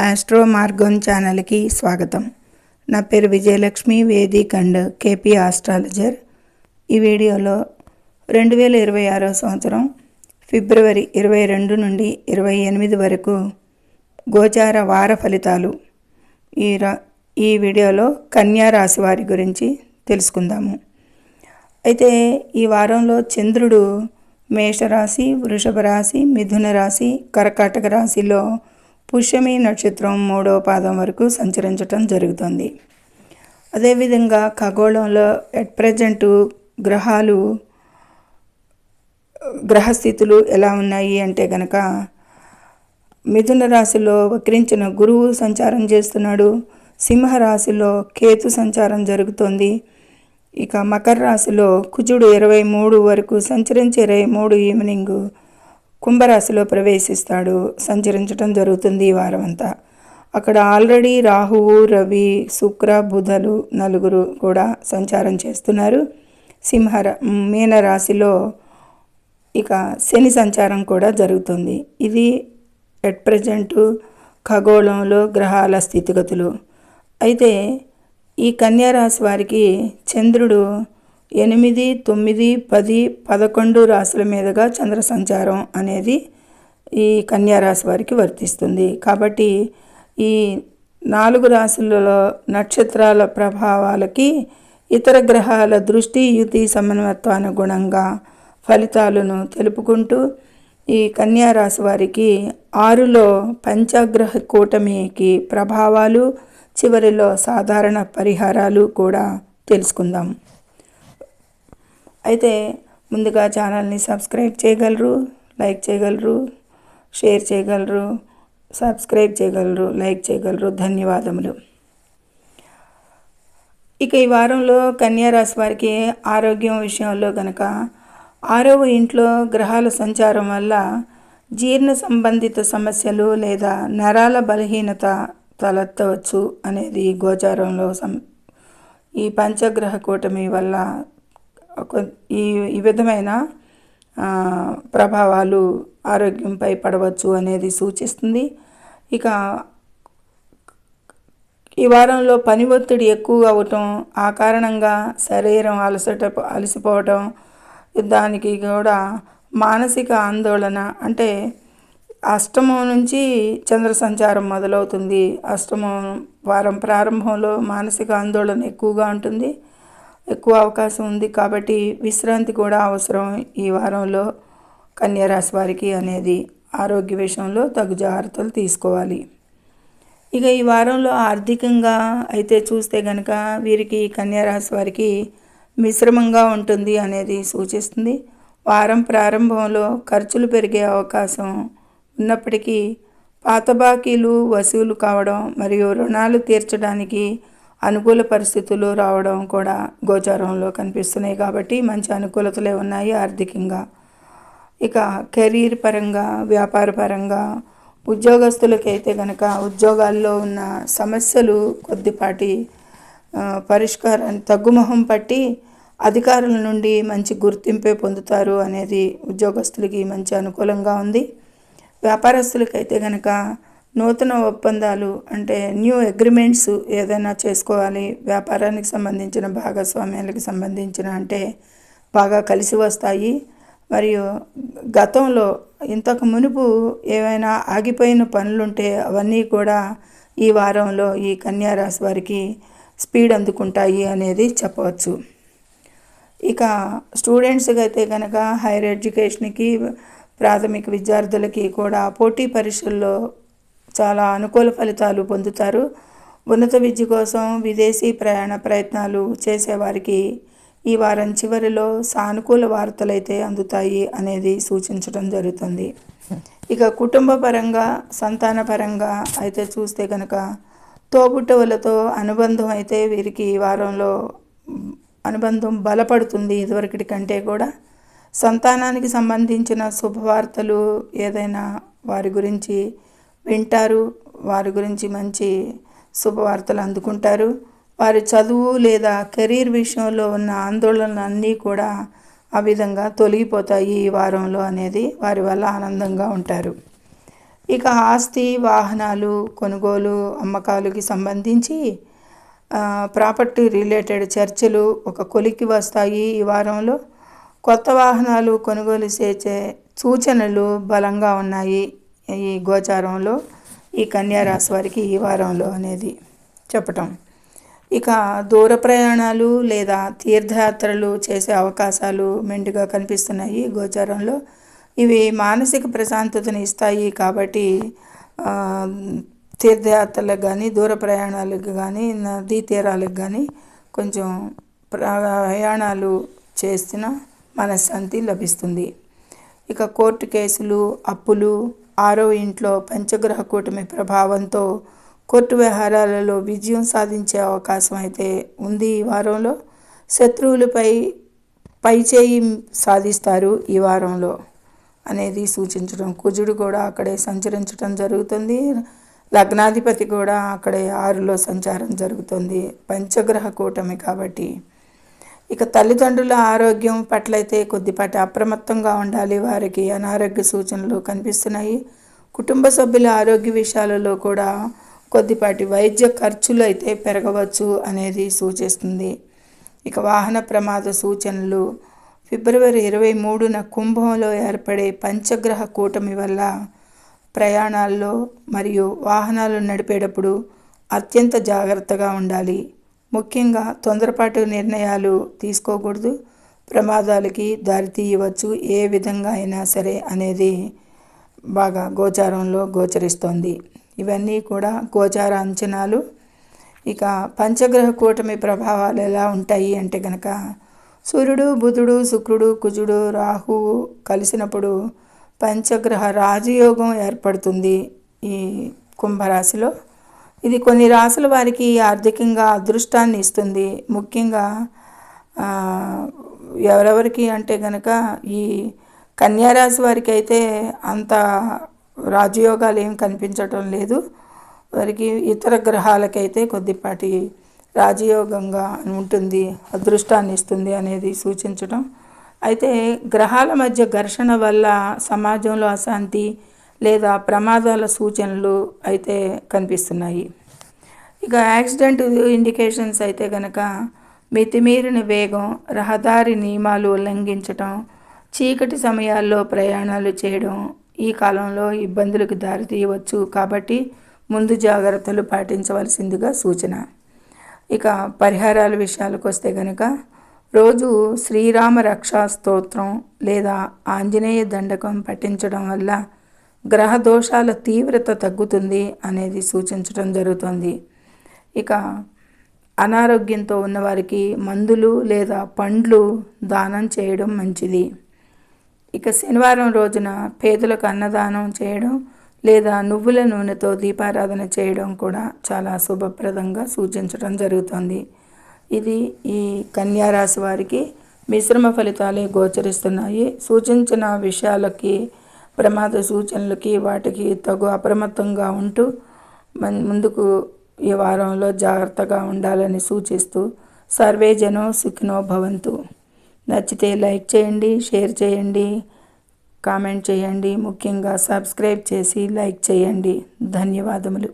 Astro మార్గం ఛానల్కి స్వాగతం. నా పేరు Vijayalakshmi, Vedic and KP astrologer. ఈ వీడియోలో 2026 సంవత్సరం ఫిబ్రవరి 22 నుండి 28 వరకు గోచార వార ఫలితాలు ఈ వీడియోలో కన్యా రాశి వారి గురించి తెలుసుకుందాము. అయితే ఈ వారంలో చంద్రుడు మేషరాశి, వృషభ రాశి, మిథున రాశి, కర్కాటక రాశిలో పుష్యమి నక్షత్రం 3వ పాదం వరకు సంచరించటం జరుగుతుంది. అదేవిధంగా ఖగోళంలో ఎట్ ప్రజెంట్ గ్రహస్థితులు ఎలా ఉన్నాయి అంటే కనుక మిథున రాశిలో వక్రించిన గురువు సంచారం చేస్తున్నాడు. సింహరాశిలో కేతు సంచారం జరుగుతోంది. ఇక మకర రాశిలో కుజుడు 23 వరకు సంచరించి 23 ఈవినింగ్ కుంభరాశిలో ప్రవేశిస్తాడు, సంచరించడం జరుగుతుంది ఈ వారం అంతా. అక్కడ ఆల్రెడీ రాహువు, రవి, శుక్ర, బుధలు నలుగురు కూడా సంచారం చేస్తున్నారు. మీనరాశిలో ఇక శని సంచారం కూడా జరుగుతుంది. ఇది ఎట్ ప్రజెంట్ ఖగోళంలో గ్రహాల స్థితిగతులు. అయితే ఈ కన్యా రాశి వారికి చంద్రుడు 8, 9, 10, 11 రాశుల మీదుగా చంద్ర సంచారం అనేది ఈ కన్యా రాశి వారికి వర్తిస్తుంది. కాబట్టి ఈ 4 రాశులలో నక్షత్రాల ప్రభావాలకి ఇతర గ్రహాల దృష్టి, యుతి, సమన్వత్వానుగుణంగా ఫలితాలను తెలుపుకుంటూ ఈ కన్యా రాశి వారికి 6లో పంచగ్రహ కూటమికి ప్రభావాలు, చివరిలో సాధారణ పరిహారాలు కూడా తెలుసుకుందాం. అయితే ముందుగా ఛానల్ని సబ్స్క్రైబ్ చేయగలరు, లైక్ చేయగలరు, షేర్ చేయగలరు, సబ్స్క్రైబ్ చేయగలరు, లైక్ చేయగలరు. ధన్యవాదములు. ఇక ఈ వారంలో కన్యా రాశి వారికి ఆరోగ్యం విషయంలో కనుక 6వ ఇంట్లో గ్రహాల సంచారం వల్ల జీర్ణ సంబంధిత సమస్యలు లేదా నరాల బలహీనత తలెత్తవచ్చు అనేది గోచారంలో ఈ పంచగ్రహ కూటమి వల్ల ఈ విధమైన ప్రభావాలు ఆరోగ్యంపై పడవచ్చు అనేది సూచిస్తుంది. ఇక ఈ వారంలో పని ఒత్తిడి ఎక్కువ అవటం, ఆ కారణంగా శరీరం అలసిపోవటం, దానికి కూడా మానసిక ఆందోళన, అంటే అష్టమం నుంచి చంద్ర సంచారం మొదలవుతుంది. అష్టమం వారం ప్రారంభంలో మానసిక ఆందోళన ఎక్కువగా ఉంటుంది, ఎక్కువ అవకాశం ఉంది. కాబట్టి విశ్రాంతి కూడా అవసరం ఈ వారంలో కన్యా రాశి వారికి అనేది ఆరోగ్య విషయంలో తగు జాగ్రత్తలు తీసుకోవాలి. ఇక ఈ వారంలో ఆర్థికంగా అయితే చూస్తే కనుక వీరికి కన్యా రాశి వారికి మిశ్రమంగా ఉంటుంది అనేది సూచిస్తుంది. వారం ప్రారంభంలో ఖర్చులు పెరిగే అవకాశం ఉన్నప్పటికీ పాత బాకీలు వసూలు కావడం మరియు రుణాలు తీర్చడానికి అనుకూల పరిస్థితులు రావడం కూడా గోచారంలో కనిపిస్తున్నాయి. కాబట్టి మంచి అనుకూలతలే ఉన్నాయి ఆర్థికంగా. ఇక కెరీర్ పరంగా, వ్యాపార పరంగా ఉద్యోగస్తులకైతే కనుక ఉద్యోగాల్లో ఉన్న సమస్యలు కొద్దిపాటి పరిష్కారాన్ని తగ్గుముఖం పట్టి అధికారుల నుండి మంచి గుర్తింపే పొందుతారు అనేది ఉద్యోగస్తులకి మంచి అనుకూలంగా ఉంది. వ్యాపారస్తులకైతే కనుక నూతన ఒప్పందాలు, అంటే న్యూ అగ్రిమెంట్స్ ఏదైనా చేసుకోవాలి, వ్యాపారానికి సంబంధించిన భాగస్వామ్యాలకు సంబంధించిన అంటే బాగా కలిసి వస్తాయి. మరియు గతంలో ఇంతకు మునుపు ఏవైనా ఆగిపోయిన పనులుంటే అవన్నీ కూడా ఈ వారంలో ఈ కన్యా రాశి వారికి స్పీడ్ అందుకుంటాయి అనేది చెప్పవచ్చు. ఇక స్టూడెంట్స్కి అయితే కనుక హైయర్ ఎడ్యుకేషన్కి, ప్రాథమిక విద్యార్థులకి కూడా పోటీ పరీక్షల్లో చాలా అనుకూల ఫలితాలు పొందుతారు. ఉన్నత విద్య కోసం విదేశీ ప్రయాణ ప్రయత్నాలు చేసేవారికి ఈ వారం చివరిలో సానుకూల వార్తలైతే అందుతాయి అనేది సూచించడం జరుగుతుంది. ఇక కుటుంబ పరంగా, సంతాన పరంగా అయితే చూస్తే కనుక తోబుట్టువులతో అనుబంధం అయితే వీరికి ఈ వారంలో అనుబంధం బలపడుతుంది ఇదివరకటి కంటే కూడా. సంతానానికి సంబంధించిన శుభవార్తలు ఏదైనా వారి గురించి వింటారు, వారి గురించి మంచి శుభవార్తలు అందుకుంటారు. వారి చదువు లేదా కెరీర్ విషయంలో ఉన్న ఆందోళనలు అన్నీ కూడా ఆ విధంగా తొలగిపోతాయి ఈ వారంలో అనేది వారి వల్ల ఆనందంగా ఉంటారు. ఇక ఆస్తి వాహనాలు కొనుగోలు అమ్మకాలకి సంబంధించి ప్రాపర్టీ రిలేటెడ్ చర్చలు ఒక కొలిక్కి వస్తాయి. ఈ వారంలో కొత్త వాహనాలు కొనుగోలు చేసే సూచనలు బలంగా ఉన్నాయి ఈ గోచారంలో, ఈ కన్యా రాశి వారికి ఈ వారంలో అనేది చెప్పటం. ఇక దూర ప్రయాణాలు లేదా తీర్థయాత్రలు చేసే అవకాశాలు మెండుగా కనిపిస్తున్నాయి ఈ గోచారంలో. ఇవి మానసిక ప్రశాంతతను ఇస్తాయి కాబట్టి తీర్థయాత్రలకు కానీ దూర ప్రయాణాలకు కానీ నదీ తీరాలకు కానీ కొంచెం ప్రయాణాలు చేసిన మనశ్శాంతి లభిస్తుంది. ఇక కోర్టు కేసులు, అప్పులు, 6వ ఇంట్లో పంచగ్రహ కూటమి ప్రభావంతో కోర్టు వ్యవహారాలలో విజయం సాధించే అవకాశం అయితే ఉంది ఈ వారంలో. శత్రువులపై పైచేయి సాధిస్తారు ఈ వారంలో అనేది సూచించడం. కుజుడు కూడా అక్కడే సంచరించడం జరుగుతుంది. లగ్నాధిపతి కూడా అక్కడే 6లో సంచారం జరుగుతుంది, పంచగ్రహ కూటమి కాబట్టి. ఇక తల్లిదండ్రుల ఆరోగ్యం పట్లయితే కొద్దిపాటి అప్రమత్తంగా ఉండాలి. వారికి అనారోగ్య సూచనలు కనిపిస్తున్నాయి. కుటుంబ సభ్యుల ఆరోగ్య విషయాలలో కూడా కొద్దిపాటి వైద్య ఖర్చులు అయితే పెరగవచ్చు అనేది సూచిస్తుంది. ఇక వాహన ప్రమాద సూచనలు ఫిబ్రవరి 23న కుంభంలో ఏర్పడే పంచగ్రహ కూటమి వల్ల ప్రయాణాల్లో మరియు వాహనాలు నడిపేటప్పుడు అత్యంత జాగ్రత్తగా ఉండాలి. ముఖ్యంగా తొందరపాటు నిర్ణయాలు తీసుకోకూడదు, ప్రమాదాలకి దారితీయవచ్చు ఏ విధంగా అయినా సరే అనేది బాగా గోచారంలో గోచరిస్తోంది. ఇవన్నీ కూడా గోచార అంచనాలు. ఇక పంచగ్రహ కూటమి ప్రభావాలు ఎలా ఉంటాయి అంటే కనుక సూర్యుడు, బుధుడు, శుక్రుడు, కుజుడు, రాహువు కలిసినప్పుడు పంచగ్రహ రాజయోగం ఏర్పడుతుంది ఈ కుంభరాశిలో. ఇది కొన్ని రాశుల వారికి ఆర్థికంగా అదృష్టాన్ని ఇస్తుంది. ముఖ్యంగా ఎవరెవరికి అంటే కనుక ఈ కన్యారాశి వారికి అయితే అంత రాజయోగాలు ఏం కనిపించటం లేదు. వారికి ఇతర గ్రహాలకైతే కొద్దిపాటి రాజయోగంగా ఉంటుంది, అదృష్టాన్ని ఇస్తుంది అనేది సూచించడం. అయితే గ్రహాల మధ్య ఘర్షణ వల్ల సమాజంలో అశాంతి లేదా ప్రమాదాల సూచనలు అయితే కనిపిస్తున్నాయి. ఇక యాక్సిడెంట్ ఇండికేషన్స్ అయితే కనుక మితిమీరిన వేగం, రహదారి నియమాలు ఉల్లంఘించటం, చీకటి సమయాల్లో ప్రయాణాలు చేయడం ఈ కాలంలో ఇబ్బందులకు దారితీయవచ్చు. కాబట్టి ముందు జాగ్రత్తలు పాటించవలసిందిగా సూచన. ఇక పరిహారాల విషయాలకు వస్తే కనుక రోజు శ్రీరామ రక్షా స్తోత్రం లేదా ఆంజనేయ దండకం పఠించడం వల్ల గ్రహ దోషాల తీవ్రత తగ్గుతుంది అనేది సూచించడం జరుగుతుంది. ఇక అనారోగ్యంతో ఉన్నవారికి మందులు లేదా పండ్లు దానం చేయడం మంచిది. ఇక శనివారం రోజున పేదలకు అన్నదానం చేయడం లేదా నువ్వుల నూనెతో దీపారాధన చేయడం కూడా చాలా శుభప్రదంగా సూచించడం జరుగుతుంది. ఇది ఈ కన్యారాశి వారికి మిశ్రమ ఫలితాలే గోచరిస్తున్నాయి. సూచించిన విషయాలకి, ప్రమాద సూచనలకి వాటికి తగు అప్రమత్తంగా ఉంటూ ముందుకు ఈ వారంలో జాగ్రత్తగా ఉండాలని సూచిస్తూ సర్వే జనో సుఖినో భవంతు. నచ్చితే లైక్ చేయండి, షేర్ చేయండి, కామెంట్ చేయండి, ముఖ్యంగా సబ్స్క్రైబ్ చేసి లైక్ చేయండి. ధన్యవాదములు.